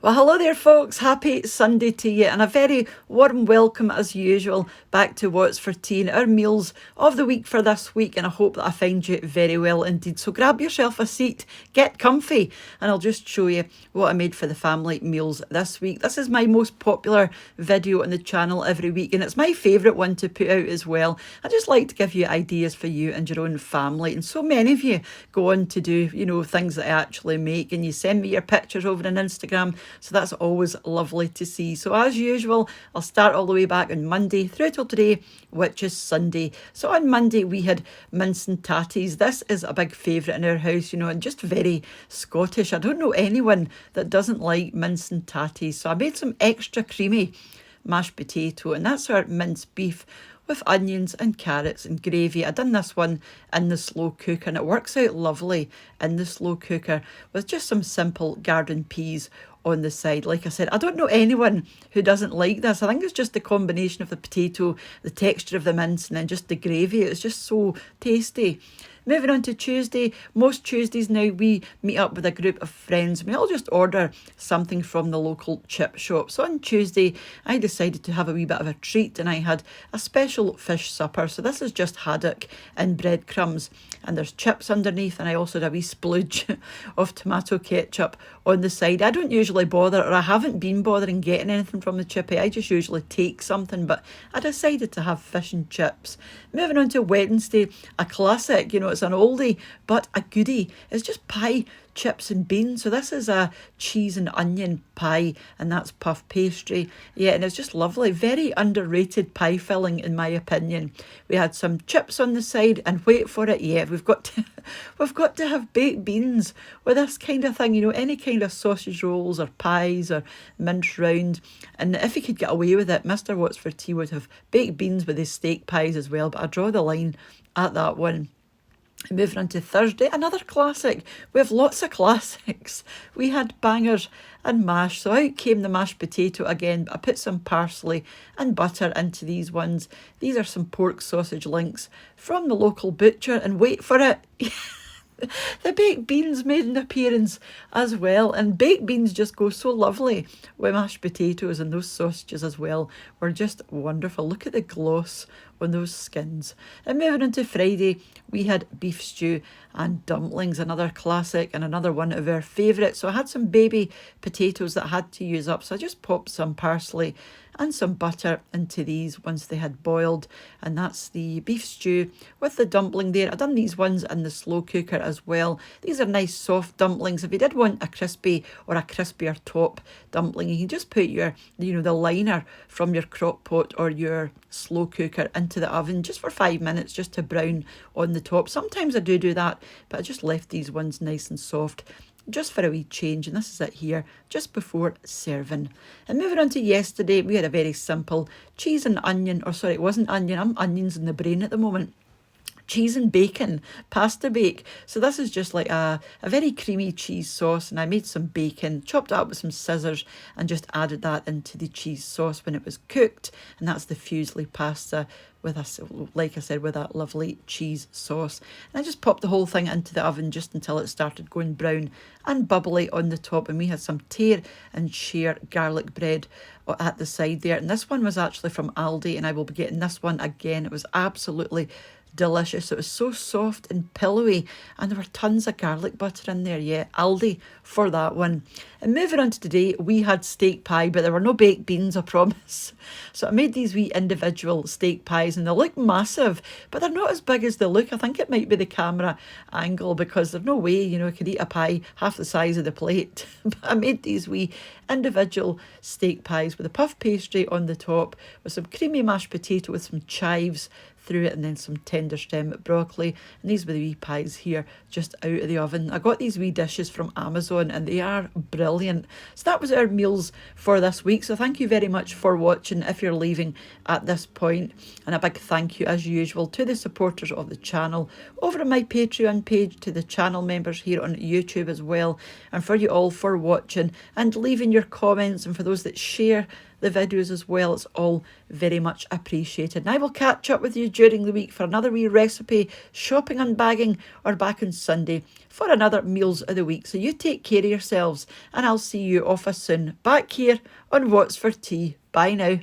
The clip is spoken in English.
Well, hello there, folks. Happy Sunday to you, and a very warm welcome, as usual, back to What's for Tea and our meals of the week for this week. And I hope that I find you very well indeed. So grab yourself a seat, get comfy, and I'll just show you what I made for the family meals this week. This is my most popular video on the channel every week, and it's my favourite one to put out as well. I just like to give you ideas for you and your own family, and so many of you go on to do, things that I actually make, and you send me your pictures over on Instagram. So that's always lovely to see. So as usual, I'll start all the way back on Monday through till today, which is Sunday. So on Monday, we had Mince Tatties. This is a big favourite in our house, and just very Scottish. I don't know anyone that doesn't like Mince Tatties. So I made some extra creamy mashed potato, and that's our minced beef with onions and carrots and gravy. I done this one in the slow cooker, and it works out lovely in the slow cooker with just some simple garden peas on the side. Like I said, I don't know anyone who doesn't like this. I think it's just the combination of the potato, the texture of the mince, and then just the gravy. It's just so tasty. Moving on to Tuesday, most Tuesdays now we meet up with a group of friends and we all just order something from the local chip shop. So on Tuesday, I decided to have a wee bit of a treat and I had a special fish supper. So this is just haddock and breadcrumbs and there's chips underneath, and I also had a wee splooge of tomato ketchup on the side. I don't usually bother, or I haven't been bothering getting anything from the chippy. I just usually take something, but I decided to have fish and chips. Moving on to Wednesday, a classic, it's an oldie, but a goodie. It's just pie, chips and beans. So this is a cheese and onion pie, and that's puff pastry. Yeah, and it's just lovely. Very underrated pie filling, in my opinion. We had some chips on the side, and wait for it, yeah, we've got to have baked beans with this kind of thing, any kind of sausage rolls or pies or mince round. And if he could get away with it, Mr. What's for Tea would have baked beans with his steak pies as well, but I draw the line at that one. Moving on to Thursday, another classic. We have lots of classics. We had bangers and mash. So out came the mashed potato again, but I put some parsley and butter into these ones. These are some pork sausage links from the local butcher, and wait for it. The baked beans made an appearance as well, and baked beans just go so lovely with mashed potatoes, and those sausages as well were just wonderful. Look at the gloss on those skins. And moving on to Friday, we had beef stew and dumplings, another classic and another one of our favourites. So I had some baby potatoes that I had to use up, so I just popped some parsley and some butter into these once they had boiled, and that's the beef stew with the dumpling there. I've done these ones in the slow cooker as well. These are nice soft dumplings. If you did want a crispy or a crispier top dumpling, you can just put your, the liner from your crock pot or your slow cooker into the oven just for 5 minutes, just to brown on the top. Sometimes I do that, but I just left these ones nice and soft just for a wee change, and this is it here just before serving. And moving on to yesterday, we had a very simple cheese and onion, or sorry, it wasn't onion, I'm onions in the brain at the moment. Cheese and bacon pasta bake. So this is just like a very creamy cheese sauce, and I made some bacon, chopped it up with some scissors, and just added that into the cheese sauce when it was cooked, and that's the fusilli pasta with us, like I said, with that lovely cheese sauce. And I just popped the whole thing into the oven just until it started going brown and bubbly on the top, and we had some tear and share garlic bread at the side there, and this one was actually from Aldi, and I will be getting this one again. It was absolutely delicious. It was so soft and pillowy, and there were tons of garlic butter in there. Yeah, Aldi for that one. And moving on to today, we had steak pie, but there were no baked beans, I promise. So I made these wee individual steak pies, and they look massive, but they're not as big as they look. I think it might be the camera angle, because there's no way, I could eat a pie half the size of the plate. But I made these wee individual steak pies with a puff pastry on the top, with some creamy mashed potato with some chives through it, and then some tender stem broccoli. And these were the wee pies here just out of the oven. I got these wee dishes from Amazon, and they are brilliant. So that was our meals for this week. So thank you very much for watching if you're leaving at this point. And a big thank you as usual to the supporters of the channel over on my Patreon page, to the channel members here on YouTube as well, and for you all for watching and leaving your comments, and for those that share the videos as well. It's all very much appreciated. And I will catch up with you during the week for another wee recipe, shopping and bagging, or back on Sunday for another Meals of the Week. So you take care of yourselves, and I'll see you off as soon back here on What's for Tea. Bye now.